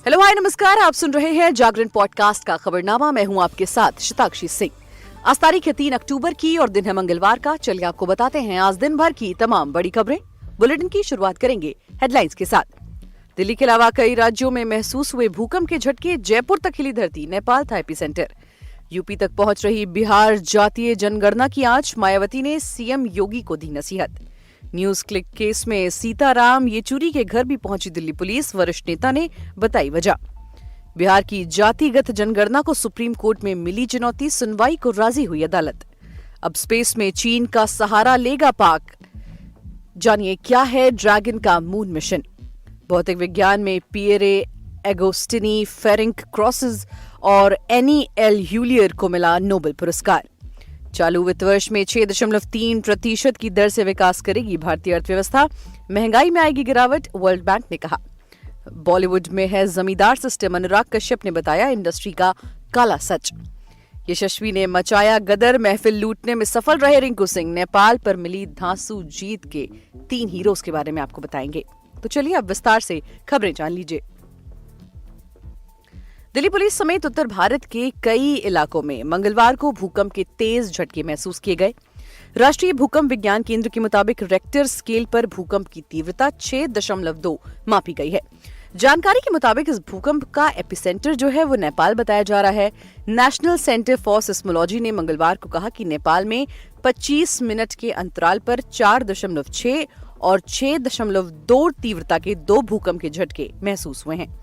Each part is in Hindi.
हेलो हाय नमस्कार, आप सुन रहे हैं जागरण पॉडकास्ट का खबरनामा। मैं हूं आपके साथ शताक्षी सिंह। आज तारीख है 3 अक्टूबर की और दिन है मंगलवार का। चलिए आपको बताते हैं आज दिन भर की तमाम बड़ी खबरें। बुलेटिन की शुरुआत करेंगे हेडलाइंस के साथ। दिल्ली के अलावा कई राज्यों में महसूस हुए भूकंप के झटके, जयपुर तक हिली धरती, नेपाल था एपिसेंटर। यूपी तक पहुंच रही बिहार जातीय जनगणना की आंच, मायावती ने सीएम योगी को दी नसीहत। न्यूज क्लिक केस में सीताराम येचुरी के घर भी पहुंची दिल्ली पुलिस, वरिष्ठ नेता ने बताई वजह। बिहार की जातिगत जनगणना को सुप्रीम कोर्ट में मिली चुनौती, सुनवाई को राजी हुई अदालत। अब स्पेस में चीन का सहारा लेगा पाक, जानिए क्या है ड्रैगन का मून मिशन। भौतिक विज्ञान में पियरे एगोस्टिनी, फेरिंक क्रॉसेस और एनी एल ह्यूलियर को मिला नोबेल पुरस्कार। चालू वित्त वर्ष में 6.3% की दर से विकास करेगी भारतीय अर्थव्यवस्था, महंगाई में आएगी गिरावट, वर्ल्ड बैंक ने कहा। बॉलीवुड में है जमींदार सिस्टम, अनुराग कश्यप ने बताया इंडस्ट्री का काला सच। यशस्वी ने मचाया गदर, महफिल लूटने में सफल रहे रिंकू सिंह। नेपाल पर मिली धांसू जीत के 3 हीरोज के बारे में आपको बताएंगे। तो चलिए अब विस्तार से खबरें जान लीजिए। दिल्ली पुलिस समेत उत्तर भारत के कई इलाकों में मंगलवार को भूकंप के तेज झटके महसूस किए गए। राष्ट्रीय भूकंप विज्ञान केंद्र के मुताबिक रेक्टर स्केल पर भूकंप की तीव्रता 6.2 मापी गई है। जानकारी के मुताबिक इस भूकंप का एपिसेंटर जो है वो नेपाल बताया जा रहा है। नेशनल सेंटर फॉर सिस्मोलॉजी ने मंगलवार को कहा कि नेपाल में 25 मिनट के अंतराल पर 4.6 और 6.2 तीव्रता के 2 भूकंप के झटके महसूस हुए हैं।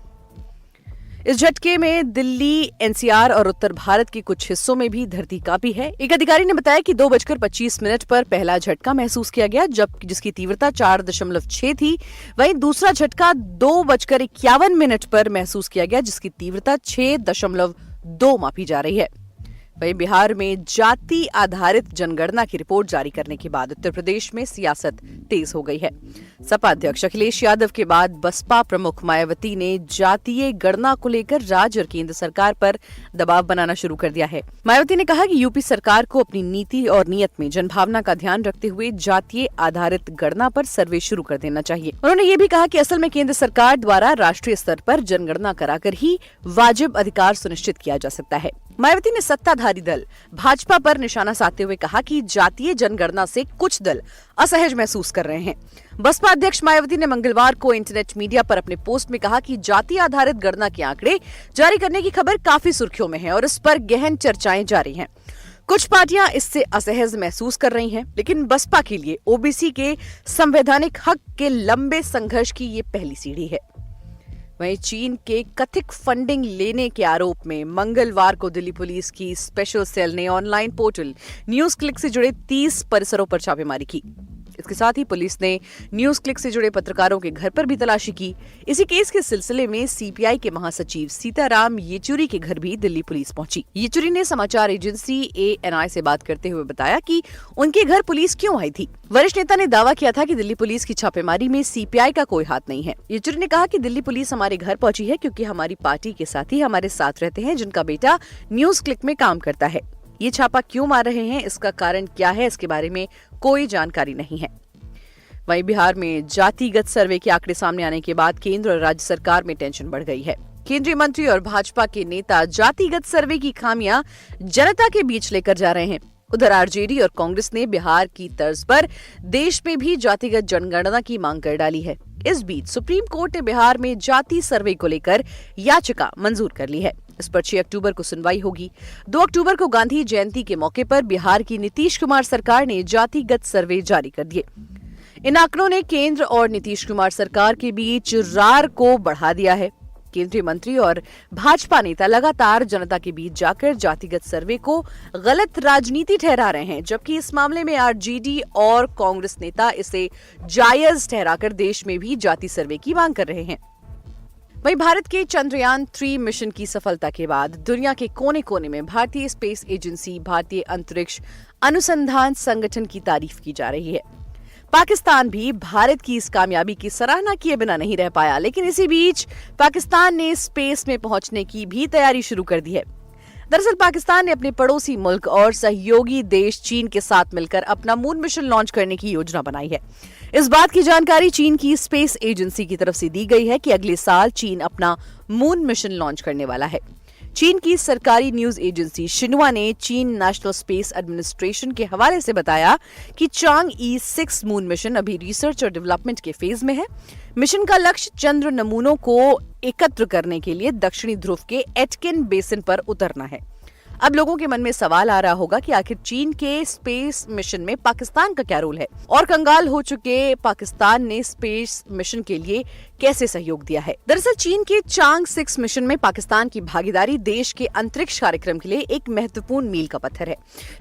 इस झटके में दिल्ली, एनसीआर और उत्तर भारत के कुछ हिस्सों में भी धरती कांपी है। एक अधिकारी ने बताया कि 2:25 पर पहला झटका महसूस किया गया, जिसकी तीव्रता 4.6 थी। वहीं दूसरा झटका 2:51 पर महसूस किया गया, जिसकी तीव्रता 6.2 मापी जा रही है। वहीं बिहार में जाति आधारित जनगणना की रिपोर्ट जारी करने के बाद उत्तर प्रदेश में सियासत तेज हो गई है। सपा अध्यक्ष अखिलेश यादव के बाद बसपा प्रमुख मायावती ने जातीय गणना को लेकर राज्य और केंद्र सरकार पर दबाव बनाना शुरू कर दिया है। मायावती ने कहा कि यूपी सरकार को अपनी नीति और नीयत में जनभावना का ध्यान रखते हुए जातीय आधारित गणना पर सर्वे शुरू कर देना चाहिए। उन्होंने ये भी कहा कि असल में केंद्र सरकार द्वारा राष्ट्रीय स्तर पर जनगणना कराकर ही वाजिब अधिकार सुनिश्चित किया जा सकता है। मायावती ने सत्ताधारी दल भाजपा पर निशाना साधते हुए कहा कि जातीय जनगणना से कुछ दल असहज महसूस कर रहे हैं। बसपा अध्यक्ष मायावती ने मंगलवार को इंटरनेट मीडिया पर अपने पोस्ट में कहा कि जाति आधारित गणना के आंकड़े जारी करने की खबर काफी सुर्खियों में है और इस पर गहन चर्चाएं जारी हैं। कुछ पार्टियां इससे असहज महसूस कर रही हैं, लेकिन बसपा के लिए ओबीसी के संवैधानिक हक के लंबे संघर्ष की ये पहली सीढ़ी है। वहीं चीन के कथित फंडिंग लेने के आरोप में मंगलवार को दिल्ली पुलिस की स्पेशल सेल ने ऑनलाइन पोर्टल न्यूज क्लिक से जुड़े 30 परिसरों पर छापेमारी की। इसके साथ ही पुलिस ने न्यूज क्लिक से जुड़े पत्रकारों के घर पर भी तलाशी की। इसी केस के सिलसिले में सीपीआई के महासचिव सीताराम येचुरी के घर भी दिल्ली पुलिस पहुंची। येचुरी ने समाचार एजेंसी एएनआई से बात करते हुए बताया कि उनके घर पुलिस क्यों आई थी। वरिष्ठ नेता ने दावा किया था कि दिल्ली पुलिस की छापेमारी में सीपीआई का कोई हाथ नहीं है। येचुरी ने कहा कि दिल्ली पुलिस हमारे घर पहुंची है क्योंकि हमारी पार्टी के साथी हमारे साथ रहते हैं, जिनका बेटा न्यूज क्लिक में काम करता है। ये छापा क्यों मार रहे हैं, इसका कारण क्या है, इसके बारे में कोई जानकारी नहीं है। वहीं बिहार में जातिगत सर्वे के आंकड़े सामने आने के बाद केंद्र और राज्य सरकार में टेंशन बढ़ गई है। केंद्रीय मंत्री और भाजपा के नेता जातिगत सर्वे की खामियां जनता के बीच लेकर जा रहे हैं। उधर आरजेडी और कांग्रेस ने बिहार की तर्ज पर देश में भी जातिगत जनगणना की मांग कर डाली है। इस बीच सुप्रीम कोर्ट ने बिहार में जाति सर्वे को लेकर याचिका मंजूर कर ली है। इस पर 6 अक्टूबर को सुनवाई होगी। 2 अक्टूबर को गांधी जयंती के मौके पर बिहार की नीतीश कुमार सरकार ने जातिगत सर्वे जारी कर दिए। इन आंकड़ों ने केंद्र और नीतीश कुमार सरकार के बीच रार को बढ़ा दिया है। केंद्रीय मंत्री और भाजपा नेता लगातार जनता के बीच जाकर जातिगत सर्वे को गलत राजनीति ठहरा रहे हैं, जबकि इस मामले में आरजेडी और कांग्रेस नेता इसे जायज ठहराकर देश में भी जाति सर्वे की मांग कर रहे हैं। वहीं भारत के चंद्रयान 3 मिशन की सफलता के बाद दुनिया के कोने कोने में भारतीय स्पेस एजेंसी, भारतीय अंतरिक्ष अनुसंधान संगठन की तारीफ की जा रही है। पाकिस्तान भी भारत की इस कामयाबी की सराहना किए बिना नहीं रह पाया, लेकिन इसी बीच पाकिस्तान ने स्पेस में पहुंचने की भी तैयारी शुरू कर दी है। दरअसल पाकिस्तान ने अपने पड़ोसी मुल्क और सहयोगी देश चीन के साथ मिलकर अपना मून मिशन लॉन्च करने की योजना बनाई है। इस बात की जानकारी चीन की स्पेस एजेंसी की तरफ से दी गई है कि अगले साल चीन अपना मून मिशन लॉन्च करने वाला है। चीन की सरकारी न्यूज एजेंसी शिन्हुआ ने चीन नेशनल स्पेस एडमिनिस्ट्रेशन के हवाले से बताया कि चांग-ई 6 मून मिशन अभी रिसर्च और डेवलपमेंट के फेज में है। मिशन का लक्ष्य चंद्र नमूनों को एकत्र करने के लिए दक्षिणी ध्रुव के एटकिन बेसिन पर उतरना है। अब लोगों के मन में सवाल आ रहा होगा कि आखिर चीन के स्पेस मिशन में पाकिस्तान का क्या रोल है और कंगाल हो चुके पाकिस्तान ने स्पेस मिशन के लिए कैसे सहयोग दिया है। दरअसल चीन के चांग-6 मिशन में पाकिस्तान की भागीदारी देश के अंतरिक्ष कार्यक्रम के लिए एक महत्वपूर्ण मील का पत्थर है।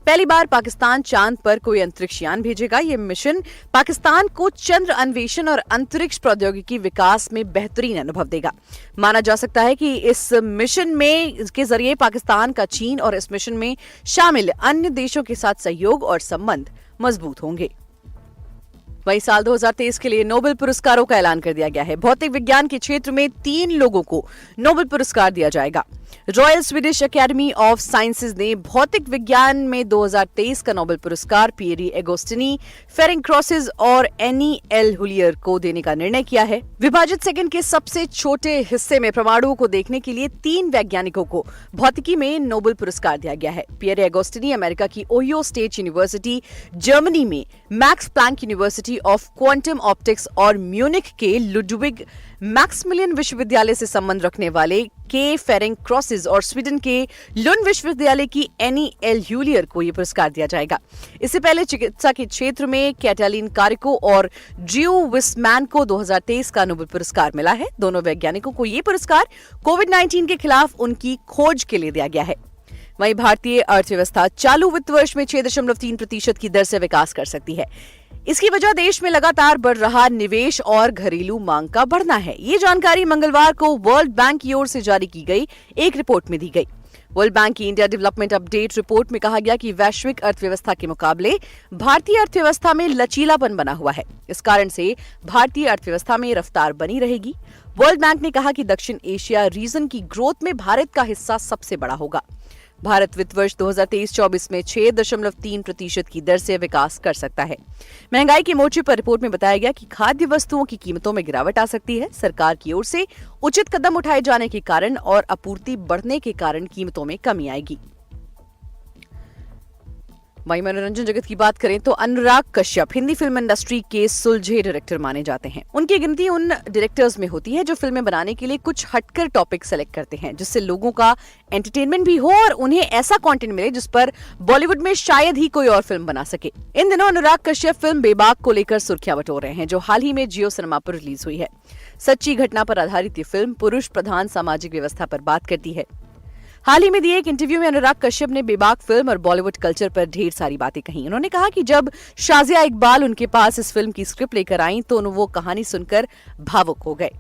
पहली बार पाकिस्तान चांद पर कोई अंतरिक्ष यान भेजेगा। ये मिशन पाकिस्तान को चंद्र अन्वेषण और अंतरिक्ष प्रौद्योगिकी विकास में बेहतरीन अनुभव देगा। माना जा सकता है कि इस मिशन में के जरिए पाकिस्तान का चीन और इस मिशन में शामिल अन्य देशों के साथ सहयोग और संबंध मजबूत होंगे। वहीं साल 2023 के लिए नोबेल पुरस्कारों का ऐलान कर दिया गया है। भौतिक विज्ञान के क्षेत्र में 3 लोगों को नोबेल पुरस्कार दिया जाएगा। Royal Swedish academy of sciences ने भौतिक विज्ञान में 2023 का नोबेल पुरस्कार पियरी एगोस्टिनी, फेरेंक क्रॉसेस और एनी एल हुलियर को देने का निर्णय किया है। विभाजित सेकंड के सबसे छोटे हिस्से में परमाणुओं को देखने के लिए 3 वैज्ञानिकों को भौतिकी में नोबेल पुरस्कार दिया गया है। पियरी एगोस्टिनी अमेरिका की ओहियो स्टेट यूनिवर्सिटी, जर्मनी में Max Planck University of Quantum Optics और म्यूनिख के लुडविग मैक्समिलियन विश्वविद्यालय से संबंध रखने वाले के फेरेंक क्रॉसेस और स्वीडन के लुंड विश्वविद्यालय की एनी एल ह्यूलियर को यह पुरस्कार दिया जाएगा। इससे पहले चिकित्सा के क्षेत्र में कैटालिन कारिको और ड्रू विस्मैन को 2023 का नोबेल पुरस्कार मिला है। दोनों वैज्ञानिकों को यह पुरस्कार कोविड-19 के खिलाफ उनकी खोज के लिए दिया गया है। वहीं भारतीय अर्थव्यवस्था चालू वित्त वर्ष में 6.3% की दर से विकास कर सकती है। इसकी वजह देश में लगातार बढ़ रहा निवेश और घरेलू मांग का बढ़ना है। ये जानकारी मंगलवार को वर्ल्ड बैंक की ओर से जारी की गई एक रिपोर्ट में दी गई। वर्ल्ड बैंक की इंडिया डेवलपमेंट अपडेट रिपोर्ट में कहा गया कि वैश्विक अर्थव्यवस्था के मुकाबले भारतीय अर्थव्यवस्था में लचीलापन बना हुआ है। इस कारण से भारतीय अर्थव्यवस्था में रफ्तार बनी रहेगी। वर्ल्ड बैंक ने कहा कि दक्षिण एशिया रीजन की ग्रोथ में भारत का हिस्सा सबसे बड़ा होगा। भारत वित्त वर्ष 2023-24 में 6.3% की दर से विकास कर सकता है। महंगाई के मोर्चे पर रिपोर्ट में बताया गया कि खाद्य वस्तुओं की कीमतों में गिरावट आ सकती है। सरकार की ओर से उचित कदम उठाए जाने के कारण और आपूर्ति बढ़ने के कारण कीमतों में कमी आएगी। वहीं मनोरंजन जगत की बात करें तो अनुराग कश्यप हिंदी फिल्म इंडस्ट्री के सुलझे डायरेक्टर माने जाते हैं। उनकी गिनती उन डायरेक्टर्स में होती है जो फिल्में बनाने के लिए कुछ हटकर टॉपिक सेलेक्ट करते हैं, जिससे लोगों का एंटरटेनमेंट भी हो और उन्हें ऐसा कंटेंट मिले जिस पर बॉलीवुड में शायद ही कोई और फिल्म बना सके। इन दिनों अनुराग कश्यप फिल्म बेबाक को लेकर सुर्खियां बटोर रहे हैं, जो हाल ही में जियो सिनेमा पर रिलीज हुई है। सच्ची घटना पर आधारित ये फिल्म पुरुष प्रधान सामाजिक व्यवस्था पर बात करती है। हाल ही में दिए एक इंटरव्यू में अनुराग कश्यप ने बेबाक फिल्म और बॉलीवुड कल्चर पर ढेर सारी बातें कही। उन्होंने कहा कि जब शाजिया इकबाल उनके पास इस फिल्म की स्क्रिप्ट लेकर आई तो वो कहानी सुनकर भावुक हो गए।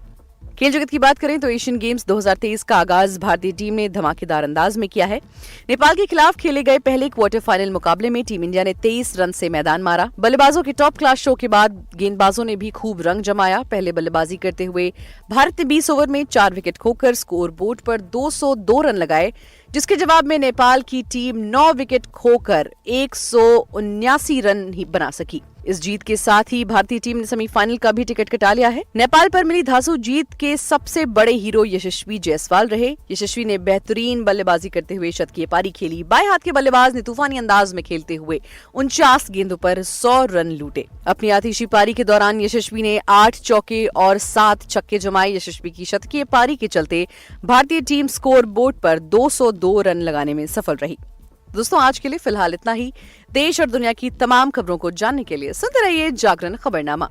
खेल जगत की बात करें तो एशियन गेम्स 2023 का आगाज भारतीय टीम ने धमाकेदार अंदाज में किया है। नेपाल के खिलाफ खेले गए पहले क्वार्टर फाइनल मुकाबले में टीम इंडिया ने 23 रन से मैदान मारा। बल्लेबाजों के टॉप क्लास शो के बाद गेंदबाजों ने भी खूब रंग जमाया। पहले बल्लेबाजी करते हुए भारत ने 20 ओवर में 4 विकेट खोकर स्कोर बोर्ड पर 202 रन लगाए, जिसके जवाब में नेपाल की टीम 9 विकेट खोकर 179 रन ही बना सकी। इस जीत के साथ ही भारतीय टीम ने सेमीफाइनल का भी टिकट कटा लिया है। नेपाल पर मिली धांसू जीत के सबसे बड़े हीरो यशस्वी जायसवाल रहे। यशस्वी ने बेहतरीन बल्लेबाजी करते हुए शतकीय पारी खेली। बाएं हाथ के बल्लेबाज ने तूफानी अंदाज में खेलते हुए 49 गेंदों पर 100 रन लूटे। अपनी आतिशी पारी के दौरान यशस्वी ने 8 चौके और 7 छक्के जमाए। यशस्वी की शतकीय पारी के चलते भारतीय टीम स्कोर बोर्ड पर 202 रन लगाने में सफल रही। दोस्तों, आज के लिए फिलहाल इतना ही। देश और दुनिया की तमाम खबरों को जानने के लिए सुनते रहिए जागरण खबरनामा।